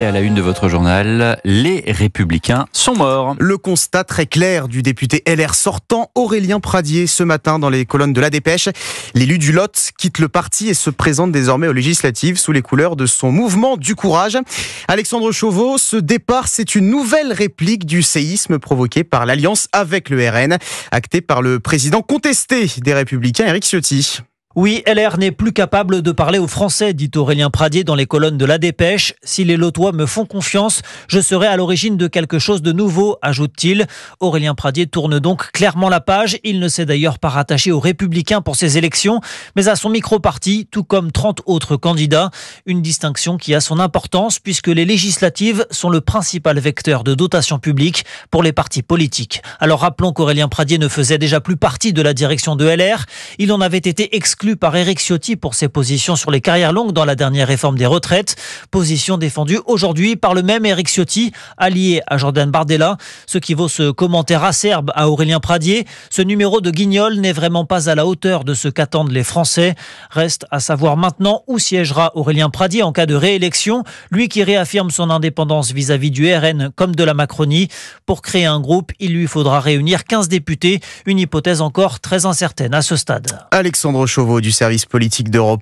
Et à la une de votre journal, les Républicains sont morts. Le constat très clair du député LR sortant Aurélien Pradié ce matin dans les colonnes de La Dépêche. L'élu du Lot quitte le parti et se présente désormais aux législatives sous les couleurs de son mouvement du courage. Alexandre Chauveau, ce départ, c'est une nouvelle réplique du séisme provoqué par l'alliance avec le RN, acté par le président contesté des Républicains, Éric Ciotti. Oui, LR n'est plus capable de parler aux Français, dit Aurélien Pradié dans les colonnes de La Dépêche. Si les Lotois me font confiance, je serai à l'origine de quelque chose de nouveau, ajoute-t-il. Aurélien Pradié tourne donc clairement la page. Il ne s'est d'ailleurs pas rattaché aux Républicains pour ces élections, mais à son micro-parti, tout comme 30 autres candidats. Une distinction qui a son importance puisque les législatives sont le principal vecteur de dotation publique pour les partis politiques. Alors rappelons qu'Aurélien Pradié ne faisait déjà plus partie de la direction de LR. Il en avait été exclu par Éric Ciotti pour ses positions sur les carrières longues dans la dernière réforme des retraites. Position défendue aujourd'hui par le même Éric Ciotti, allié à Jordan Bardella. Ce qui vaut ce commentaire acerbe à Aurélien Pradié. Ce numéro de guignol n'est vraiment pas à la hauteur de ce qu'attendent les Français. Reste à savoir maintenant où siégera Aurélien Pradié en cas de réélection. Lui qui réaffirme son indépendance vis-à-vis du RN comme de la Macronie. Pour créer un groupe, il lui faudra réunir 15 députés. Une hypothèse encore très incertaine à ce stade. Alexandre Chauveau du service politique d'Europe